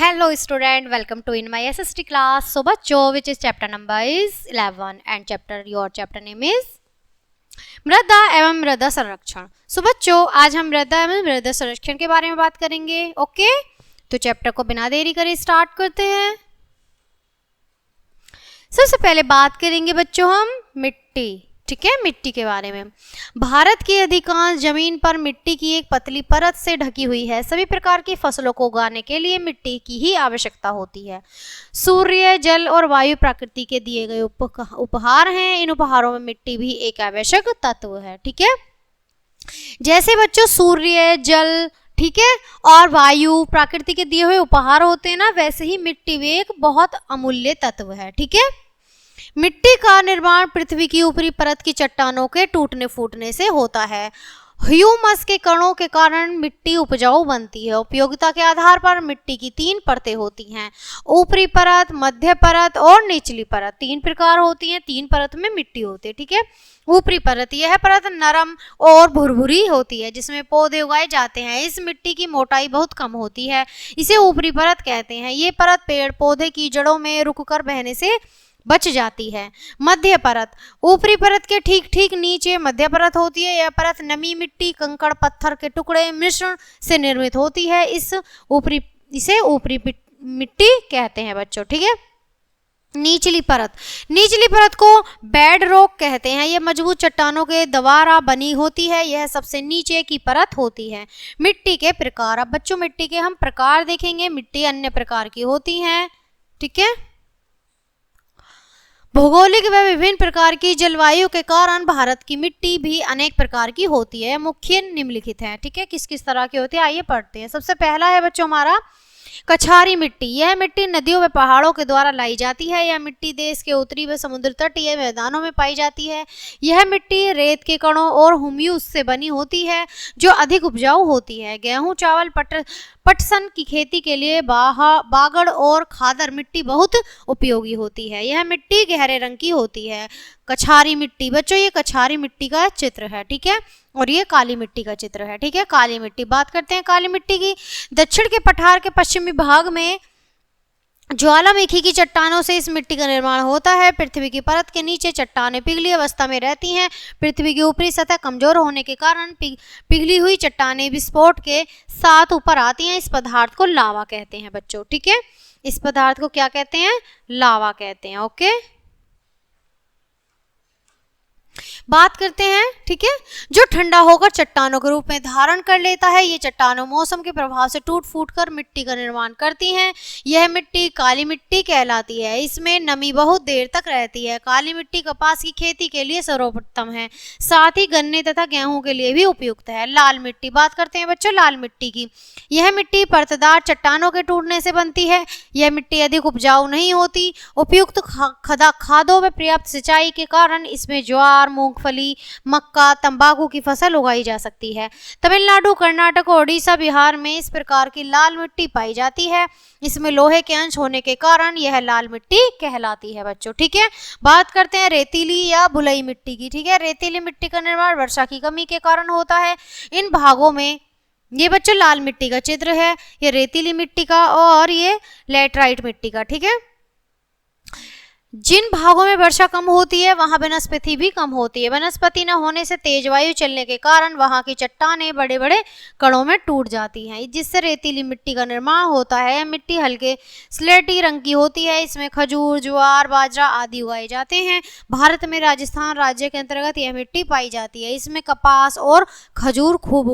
Hello student, welcome to in my SST class. So बच्चों, which is chapter number is 11 and your chapter name is मृदा एवं मृदा संरक्षण. सो बच्चों, आज हम मृदा एवं मृदा संरक्षण के बारे में बात करेंगे. ओके, तो चैप्टर को बिना देरी करे स्टार्ट करते हैं. सबसे पहले बात करेंगे बच्चों हम मिट्टी. ठीक है, मिट्टी के बारे में. भारत की अधिकांश जमीन पर मिट्टी की एक पतली परत से ढकी हुई है. सभी प्रकार की फसलों को उगाने के लिए मिट्टी की ही आवश्यकता होती है. सूर्य, जल और वायु प्रकृति के दिए गए उपहार हैं. इन उपहारों में मिट्टी भी एक आवश्यक तत्व है. ठीक है, जैसे बच्चों सूर्य, जल, ठीक है, और वायु प्रकृति के दिए हुए उपहार होते हैं ना, वैसे ही मिट्टी भी एक बहुत अमूल्य तत्व है. ठीक है, मिट्टी का निर्माण पृथ्वी की ऊपरी परत की चट्टानों के टूटने फूटने से होता है. ह्यूमस के कणों के कारण मिट्टी उपजाऊ बनती है. उपयोगिता के आधार पर मिट्टी की 3 परतें होती हैं. ऊपरी परत, मध्य परत और निचली परत. 3 प्रकार होती हैं. 3 परत में मिट्टी होती है. ठीक है, ऊपरी परत, यह परत नरम और भुरभुरी होती है जिसमें पौधे उगाए जाते हैं. इस मिट्टी की मोटाई बहुत कम होती है, इसे ऊपरी परत कहते हैं. ये परत पेड़ पौधे की जड़ों में रुककर बहने से बच जाती है. मध्य परत, ऊपरी परत के ठीक ठीक नीचे मध्य परत होती है. यह परत नमी, मिट्टी, कंकड़, पत्थर के टुकड़े मिश्रण से निर्मित होती है. इसे ऊपरी मिट्टी कहते हैं बच्चों. ठीक है, निचली परत को बेड रॉक कहते हैं. यह मजबूत चट्टानों के द्वारा बनी होती है. यह सबसे नीचे की परत होती है. मिट्टी के प्रकार. अब बच्चों मिट्टी के हम प्रकार देखेंगे. मिट्टी अन्य प्रकार की होती है. ठीक है, भौगोलिक व विभिन्न प्रकार की जलवायु के कारण भारत की मिट्टी भी अनेक प्रकार की होती है. मुख्य निम्नलिखित है. ठीक है, किस किस तरह की होती है आइए पढ़ते हैं. सबसे पहला है बच्चों हमारा कछारी मिट्टी. यह मिट्टी नदियों व पहाड़ों के द्वारा लाई जाती है. यह मिट्टी देश के उत्तरी व समुद्र तटीय मैदानों में पाई जाती है. यह मिट्टी रेत के कणों और हुम्यूस से बनी होती है जो अधिक उपजाऊ होती है. गेहूं, चावल, पटसन की खेती के लिए बागड़ और खादर मिट्टी बहुत उपयोगी होती है. यह मिट्टी गहरे रंग की होती है. कछारी मिट्टी बच्चों, ये कछारी मिट्टी का चित्र है. ठीक है, और ये काली मिट्टी का चित्र है. ठीक है, काली मिट्टी बात करते हैं काली मिट्टी की. दक्षिण के पठार के पश्चिमी भाग में ज्वालामुखी की चट्टानों से इस मिट्टी का निर्माण होता है. पृथ्वी की परत के नीचे चट्टानें पिघली अवस्था में रहती हैं. पृथ्वी की ऊपरी सतह कमजोर होने के कारण पिघली हुई चट्टानें विस्फोट के साथ ऊपर आती हैं. इस पदार्थ को लावा कहते हैं बच्चों. ठीक है, इस पदार्थ को क्या कहते हैं? लावा कहते हैं. ओके, बात करते हैं. ठीक है, जो ठंडा होकर चट्टानों के रूप में धारण कर लेता है. ये चट्टानों मौसम के प्रभाव से टूट फूट कर मिट्टी का निर्माण करती हैं. यह मिट्टी काली मिट्टी कहलाती है. इसमें नमी बहुत देर तक रहती है. काली मिट्टी कपास की खेती के लिए सर्वोत्तम है, साथ ही गन्ने तथा गेहूं के लिए भी उपयुक्त है. लाल मिट्टी बात करते हैं बच्चों लाल मिट्टी की. यह मिट्टी परतदार चट्टानों के टूटने से बनती है. यह मिट्टी अधिक उपजाऊ नहीं होती. उपयुक्त खादों व पर्याप्त सिंचाई के कारण इसमें ज्वार, मूंगफली, मक्का, तंबाकू की फसल उगाई जा सकती है. तमिलनाडु, कर्नाटक और उड़ीसा, बिहार में इस प्रकार की लाल मिट्टी पाई जाती है. इसमें लोहे के अंश होने के कारण यह लाल मिट्टी कहलाती है बच्चों. ठीक है, बात करते हैं रेतीली या भुलई मिट्टी की. ठीक है, रेतीली मिट्टी का निर्माण वर्षा की कमी के कारण होता है. इन भागों में ये बच्चों लाल मिट्टी का चित्र है, ये रेतीली मिट्टी का और ये लैटराइट मिट्टी का. ठीक है, जिन भागों में वर्षा कम होती है वहां वनस्पति भी कम होती है. वनस्पति न होने से तेज वायु चलने के कारण वहां की चट्टानें बड़े बड़े कणों में टूट जाती हैं, जिससे रेतीली मिट्टी का निर्माण होता है. यह मिट्टी हल्के स्लेटी रंग की होती है. इसमें खजूर, ज्वार, बाजरा आदि उगाए जाते हैं. भारत में राजस्थान राज्य के अंतर्गत यह मिट्टी पाई जाती है. इसमें कपास और खजूर खूब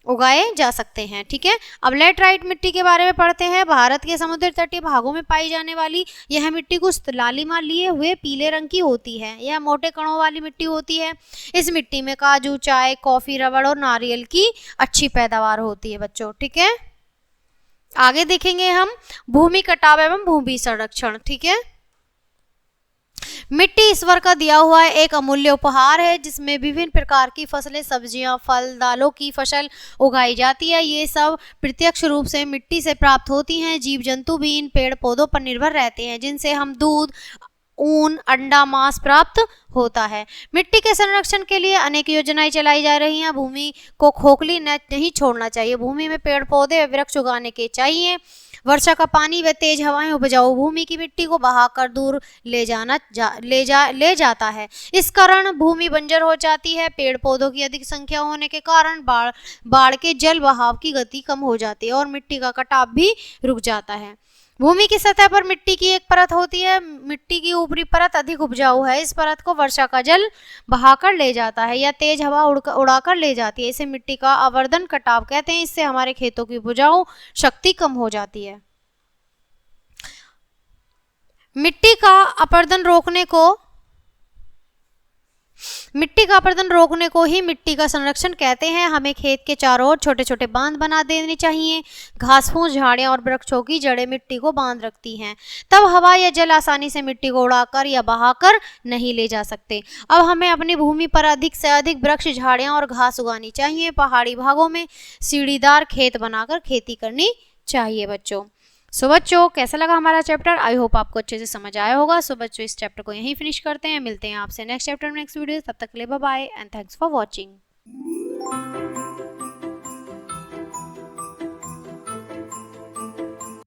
उगाए जा सकते हैं. ठीक है, अब लैटराइट मिट्टी के बारे में पढ़ते हैं. भारत के समुद्र तटीय भागों में पाई जाने वाली यह मिट्टी कुछ लालिमा लिए हुए पीले रंग की होती है. यह मोटे कणों वाली मिट्टी होती है. इस मिट्टी में काजू, चाय, कॉफी, रबड़ और नारियल की अच्छी पैदावार होती है बच्चों. ठीक है, आगे देखेंगे हम भूमि कटाव एवं भूमि संरक्षण. ठीक है, मिट्टी ईश्वर का दिया हुआ एक अमूल्य उपहार है जिसमें विभिन्न प्रकार की फसलें, सब्जियां, फल, दालों की फसल उगाई जाती है. ये सब प्रत्यक्ष रूप से मिट्टी से प्राप्त होती हैं. जीव जंतु भी इन पेड़ पौधों पर निर्भर रहते हैं जिनसे हम दूध, ऊन, अंडा, मांस प्राप्त होता है. मिट्टी के संरक्षण के लिए अनेक योजनाएं चलाई जा रही हैं. भूमि को खोखली नहीं छोड़ना चाहिए. भूमि में पेड़ पौधे वृक्ष उगाने के चाहिए. वर्षा का पानी व तेज हवाएं उपजाऊ भूमि की मिट्टी को बहाकर दूर ले जाता है। इस कारण भूमि बंजर हो जाती है। पेड़ पौधों की अधिक संख्या होने के कारण बाढ़ के जल बहाव की गति कम हो जाती है और मिट्टी का कटाव भी रुक जाता है। भूमि की सतह पर मिट्टी की एक परत होती है। मिट्टी की ऊपरी परत अधिक उपजाऊ है। इस परत को वर्षा का जल बहाकर ले जाता है या तेज हवा उड़ाकर ले जाती है। इसे मिट्टी का आवर्धन कटाव कहते हैं। इससे हमारे खेतों की उपजाऊ शक्ति कम हो जाती है। मिट्टी का अपरदन रोकने को ही मिट्टी का संरक्षण कहते हैं। हमें खेत के चारों ओर छोटे छोटे बांध बना देने चाहिए। घास फूस, झाड़ियां और वृक्षों की जड़ें मिट्टी को बांध रखती हैं। तब हवा या जल आसानी से मिट्टी को उड़ाकर या बहाकर नहीं ले जा सकते। अब हमें अपनी भूमि पर अधिक से अधिक वृक्ष, झाड़ियां और घास उगानी चाहिए। पहाड़ी भागों में सीढ़ीदार खेत बनाकर खेती करनी चाहिए बच्चों। सो बच्चों, कैसा लगा हमारा चैप्टर? आई होप आपको अच्छे से समझ आया होगा। सो बच्चों, इस चैप्टर को यहीं फिनिश करते हैं। मिलते हैं आपसे नेक्स्ट चैप्टर में, नेक्स्ट वीडियो। तब तक के लिए bye bye and thanks for watching.